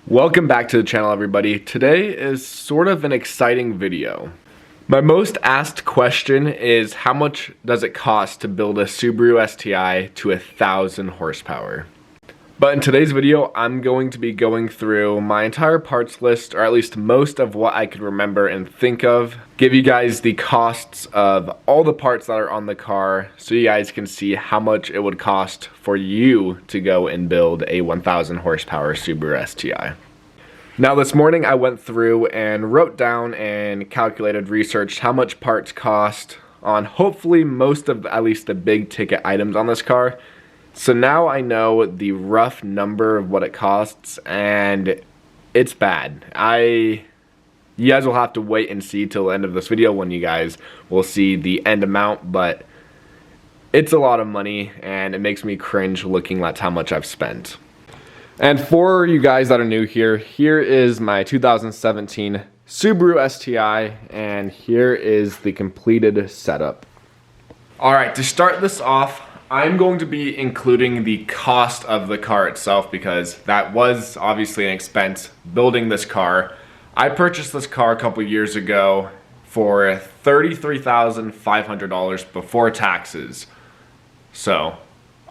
Welcome back to the channel, everybody. Today is sort of an exciting video. My most asked question is how much does it cost to build a Subaru STI to 1,000 horsepower? But in today's video, I'm going to be going through my entire parts list, or at least most of what I could remember and think of, give you guys the costs of all the parts that are on the car so you guys can see how much it would cost for you to go and build a 1,000 horsepower Subaru STI. Now this morning I went through and wrote down and calculated, researched how much parts cost on hopefully most of at least the big ticket items on this car. So now I know the rough number of what it costs, and it's bad. You guys will have to wait and see till the end of this video when you guys will see the end amount, but it's a lot of money and it makes me cringe looking at how much I've spent. And for you guys that are new here, here is my 2017 Subaru STI, and here is the completed setup. Alright, to start this off, I'm going to be including the cost of the car itself because that was obviously an expense building this car. I purchased this car a couple years ago for $33,500 before taxes. So,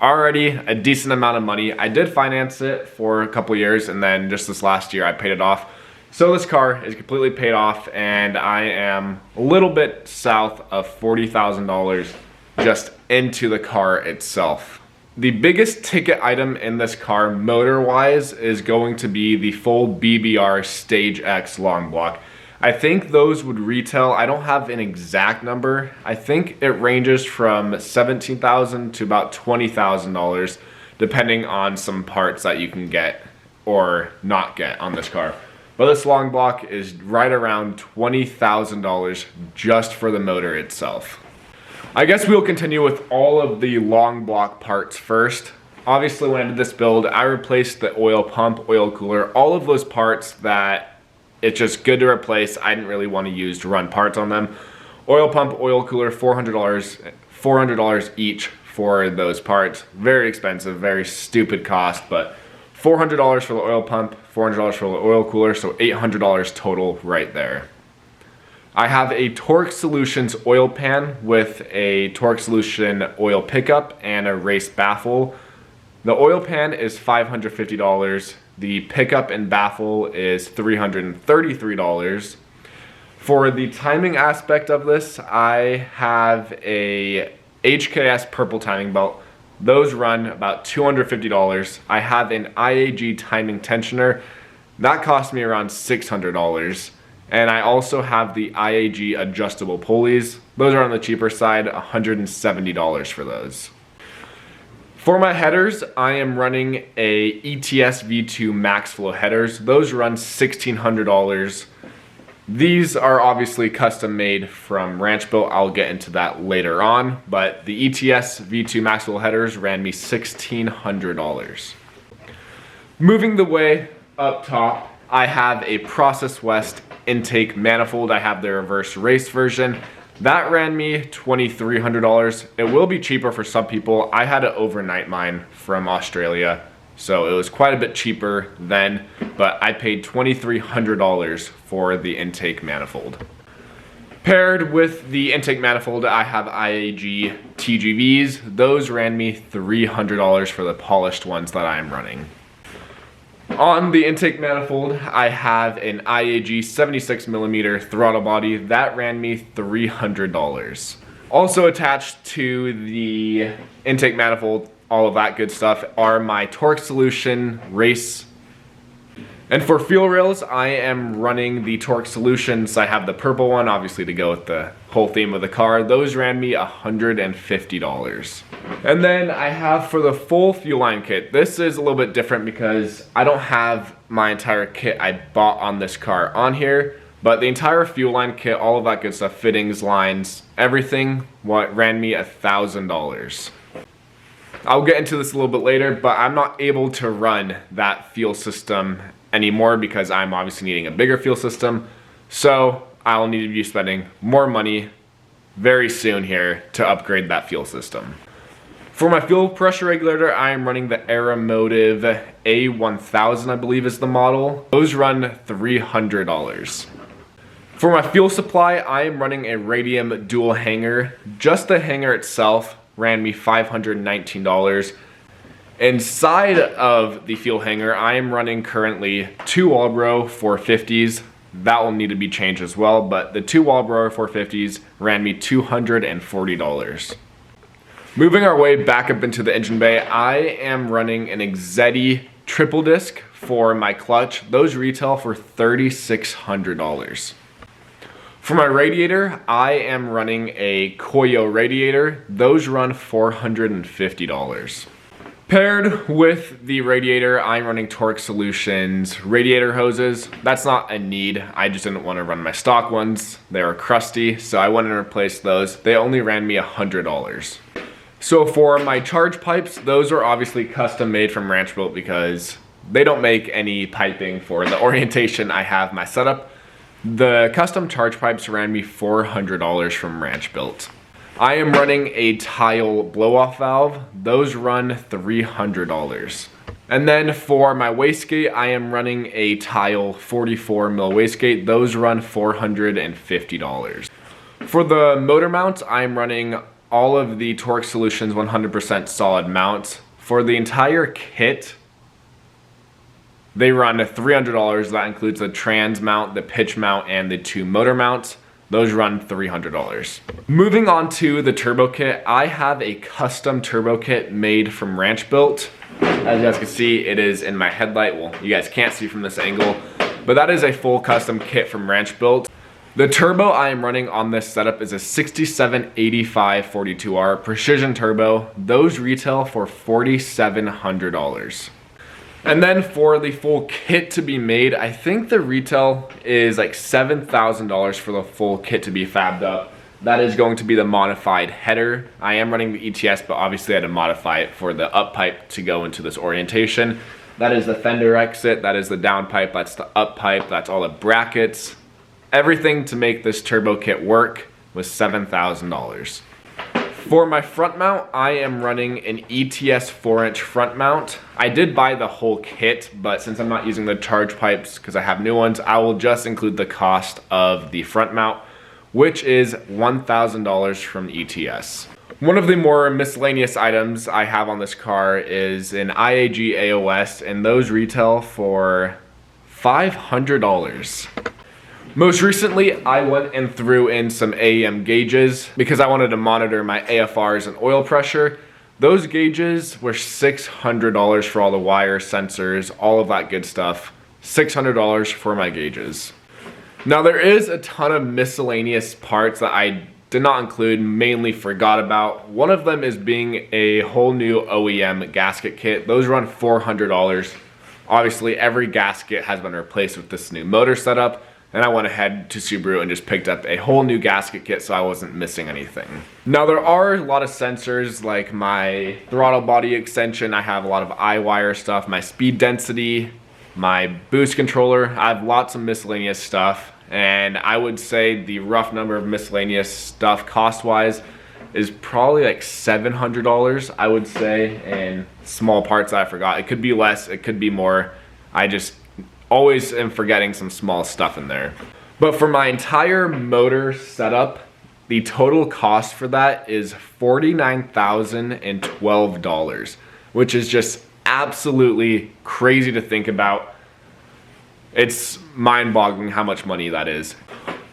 already a decent amount of money. I did finance it for a couple years, and then just this last year I paid it off. So this car is completely paid off, and I am a little bit south of $40,000 just into the car itself. The biggest ticket item in this car motor-wise is going to be the full BBR Stage X long block. I think those would retail, I don't have an exact number, I think it ranges from $17,000 to about $20,000 depending on some parts that you can get or not get on this car. But this long block is right around $20,000 just for the motor itself. I guess we'll continue with all of the long block parts first. Obviously when I did this build, I replaced the oil pump, oil cooler, all of those parts that it's just good to replace. I didn't really want to use to run parts on them. Oil pump, oil cooler, $400 each for those parts. Very expensive, very stupid cost, but $400 for the oil pump, $400 for the oil cooler, so $800 total right there. I have a Torque Solutions oil pan with a Torque Solution oil pickup and a race baffle. The oil pan is $550. The pickup and baffle is $333. For the timing aspect of this, I have a HKS purple timing belt. Those run about $250. I have an IAG timing tensioner. That cost me around $600. And I also have the IAG adjustable pulleys. Those are on the cheaper side, $170 for those. For my headers, I am running a ETS V2 Max Flow headers. Those run $1,600. These are obviously custom made from Ranch Built. I'll get into that later on, but the ETS V2 Max Flow headers ran me $1,600. Moving the way up top, I have a Process West intake manifold. I have the reverse race version. That ran me $2,300. It will be cheaper for some people. I had to overnight mine from Australia, so it was quite a bit cheaper then, but I paid $2,300 for the intake manifold. Paired with the intake manifold, I have IAG TGVs. Those ran me $300 for the polished ones that I am running. On the intake manifold, I have an IAG 76mm throttle body. That ran me $300. Also attached to the intake manifold, all of that good stuff, are my Torque Solution race. And for fuel rails, I am running the Torque Solutions. I have the purple one, obviously to go with the whole theme of the car. Those ran me $150. And then I have for the full fuel line kit, this is a little bit different because I don't have my entire kit I bought on this car on here, but the entire fuel line kit, all of that good stuff, fittings, lines, everything, what ran me $1,000. I'll get into this a little bit later, but I'm not able to run that fuel system anymore because I'm obviously needing a bigger fuel system. So I'll need to be spending more money very soon here to upgrade that fuel system. For my fuel pressure regulator, I am running the Aeromotive A1000, I believe is the model. Those run $300. For my fuel supply, I am running a radium dual hanger. Just the hanger itself ran me $519. Inside of the fuel hanger, I am running currently 2 Walbro 450s. That will need to be changed as well, but the 2 Walbro 450s ran me $240. Moving our way back up into the engine bay, I am running an Exedi triple disc for my clutch. Those retail for $3,600. For my radiator, I am running a Koyo radiator. Those run $450. Paired with the radiator, I'm running Torque Solutions radiator hoses. That's not a need. I just didn't want to run my stock ones. They were crusty, so I went and replaced those. They only ran me $100. So for my charge pipes, those are obviously custom made from Ranch Built because they don't make any piping for the orientation I have my setup. The custom charge pipes ran me $400 from Ranch Built. I am running a tile blow-off valve. Those run $300. And then for my wastegate, I am running a tile 44 mil wastegate. Those run $450. For the motor mounts, I'm running all of the Torque Solutions 100% solid mounts. For the entire kit, they run $300. That includes the trans mount, the pitch mount, and the 2 motor mounts. Those run $300. Moving on to the turbo kit, I have a custom turbo kit made from Ranch Built. As you guys can see, it is in my headlight. Well, you guys can't see from this angle, but that is a full custom kit from Ranch Built. The turbo I am running on this setup is a 6785 42R precision turbo. Those retail for $4,700. And then for the full kit to be made, I think the retail is like $7,000 for the full kit to be fabbed up. That is going to be the modified header. I am running the ETS, but obviously I had to modify it for the up pipe to go into this orientation. That is the fender exit, that is the down pipe, that's the up pipe, that's all the brackets. Everything to make this turbo kit work was $7,000. For my front mount, I am running an ETS 4-inch front mount. I did buy the whole kit, but since I'm not using the charge pipes because I have new ones, I will just include the cost of the front mount, which is $1,000 from ETS. One of the more miscellaneous items I have on this car is an IAG AOS, and those retail for $500. Most recently, I went and threw in some AEM gauges because I wanted to monitor my AFRs and oil pressure. Those gauges were $600 for all the wire, sensors, all of that good stuff. $600 for my gauges. Now there is a ton of miscellaneous parts that I did not include, mainly forgot about. One of them is being a whole new OEM gasket kit. Those run $400. Obviously, every gasket has been replaced with this new motor setup. And I went ahead to Subaru and just picked up a whole new gasket kit so I wasn't missing anything. Now there are a lot of sensors like my throttle body extension. I have a lot of eye-wire stuff, my speed density, my boost controller. I have lots of miscellaneous stuff. And I would say the rough number of miscellaneous stuff cost-wise is probably like $700, I would say, and small parts that I forgot. It could be less, it could be more. I just always am forgetting some small stuff in there. But for my entire motor setup, the total cost for that is $49,012, which is just absolutely crazy to think about. It's mind-boggling how much money that is.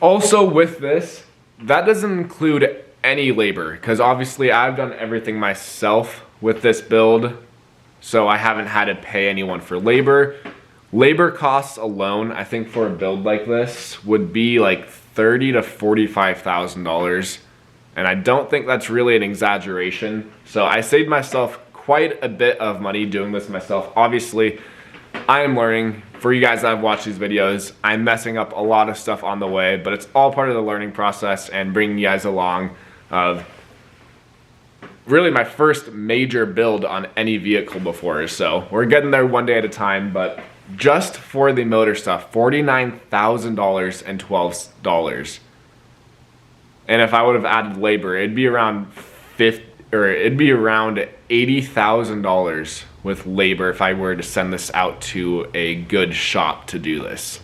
Also with this, that doesn't include any labor, because obviously I've done everything myself with this build, so I haven't had to pay anyone for labor. Labor costs alone, I think for a build like this, would be like $30,000 to $45,000. And I don't think that's really an exaggeration. So I saved myself quite a bit of money doing this myself. Obviously, I am learning. For you guys that have watched these videos, I'm messing up a lot of stuff on the way, but it's all part of the learning process and bringing you guys along of really my first major build on any vehicle before. So we're getting there one day at a time, but just for the motor stuff, $49,012. And if I would have added labor, it'd be around or it'd be around $80,000 with labor if I were to send this out to a good shop to do this.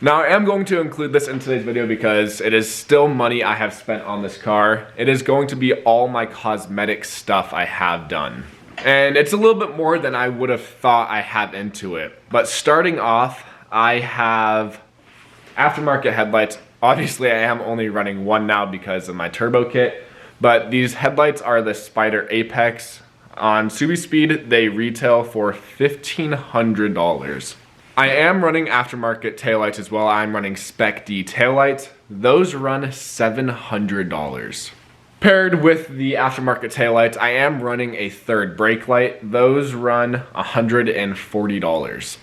Now, I am going to include this in today's video because it is still money I have spent on this car. It is going to be all my cosmetic stuff I have done. And it's a little bit more than I would have thought I had into it. But starting off, I have aftermarket headlights. Obviously, I am only running one now because of my turbo kit. But these headlights are the Spider Apex. On SubiSpeed, they retail for $1,500. I am running aftermarket taillights as well. I'm running Spec D taillights. Those run $700. Paired with the aftermarket taillights, I am running a third brake light. Those run $140.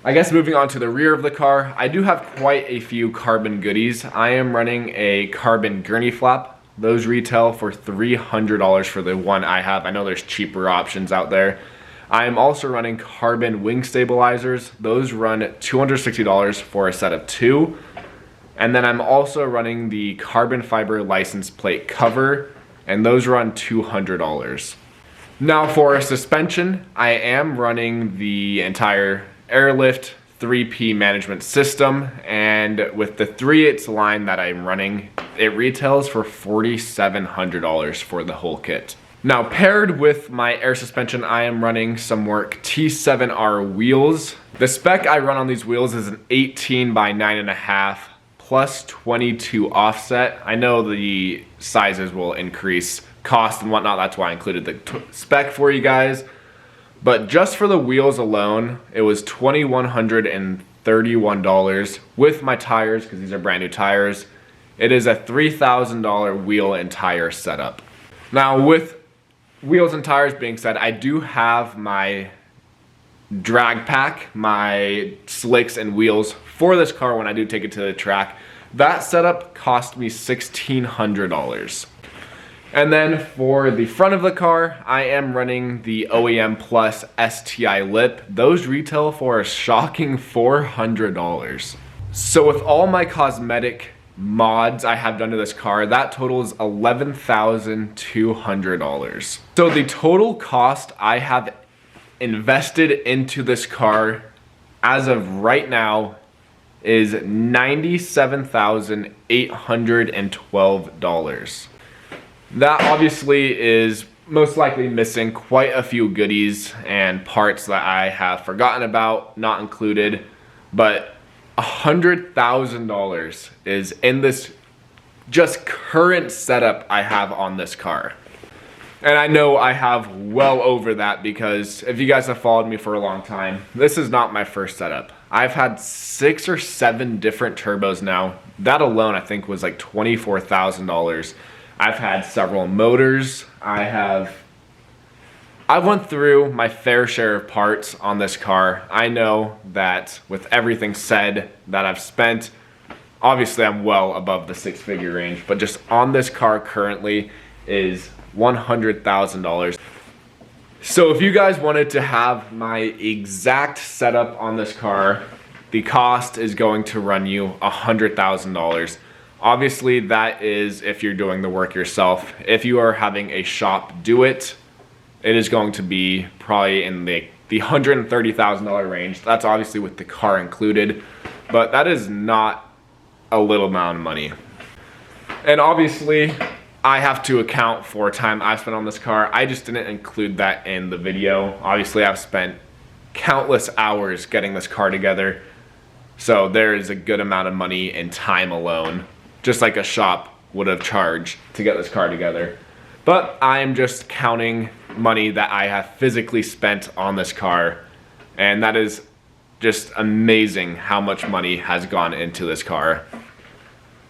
I guess moving on to the rear of the car, I do have quite a few carbon goodies. I am running a carbon gurney flap. Those retail for $300 for the one I have. I know there's cheaper options out there. I am also running carbon wing stabilizers. Those run $260 for a set of 2. And then I'm also running the carbon fiber license plate cover, and those run $200. Now for suspension, I am running the entire Airlift 3P management system, and with the 3/8 line that I'm running, it retails for $4,700 for the whole kit. Now paired with my air suspension, I am running some Work T7R wheels. The spec I run on these wheels is an 18 by 9.5 plus 22 offset. I know the sizes will increase cost and whatnot, that's why I included the spec for you guys. But just for the wheels alone, it was $2,131 with my tires, because these are brand new tires. It is a $3,000 wheel and tire setup. Now with wheels and tires being said, I do have my drag pack, my slicks and wheels for this car when I do take it to the track. That setup cost me $1,600. And then for the front of the car, I am running the OEM Plus STI lip. Those retail for a shocking $400. So with all my cosmetic mods I have done to this car, that totals $11,200. So the total cost I have invested into this car as of right now is $97,812. That obviously is most likely missing quite a few goodies and parts that I have forgotten about, not included, but $100,000 is in this just current setup I have on this car. And I know I have well over that, because if you guys have followed me for a long time, this is not my first setup. I've had 6 or 7 different turbos now. That alone I think was like $24,000. I've had several motors. I went through my fair share of parts on this car. I know that with everything said that I've spent, obviously I'm well above the 6-figure range, but just on this car currently is $100,000. So if you guys wanted to have my exact setup on this car, the cost is going to run you $100,000. Obviously that is if you're doing the work yourself. If you are having a shop do it, it is going to be probably in the $130,000 range. That's obviously with the car included, but that is not a little amount of money. And obviously I have to account for time I spent on this car. I just didn't include that in the video. Obviously I've spent countless hours getting this car together, so there is a good amount of money and time alone, just like a shop would have charged to get this car together. But I'm just counting money that I have physically spent on this car, and that is just amazing how much money has gone into this car.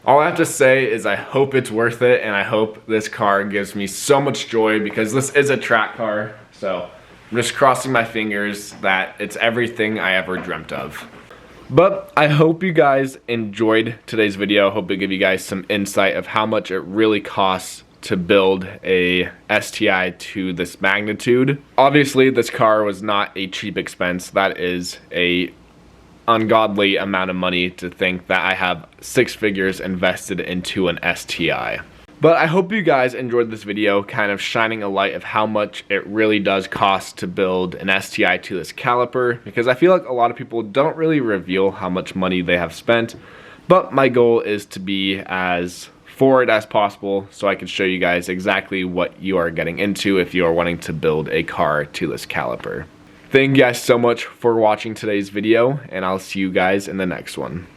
All I have to say is I hope it's worth it, and I hope this car gives me so much joy, because this is a track car. So I'm just crossing my fingers that it's everything I ever dreamt of. But I hope you guys enjoyed today's video. I hope it gave you guys some insight of how much it really costs to build a STI to this magnitude. Obviously this car was not a cheap expense. That is a ungodly amount of money to think that I have 6 figures invested into an STI. But I hope you guys enjoyed this video, kind of shining a light of how much it really does cost to build an STI toolless caliper, because I feel like a lot of people don't really reveal how much money they have spent. But my goal is to be as forward as possible so I can show you guys exactly what you are getting into if you are wanting to build a car toolless caliper. Thank you guys so much for watching today's video, and I'll see you guys in the next one.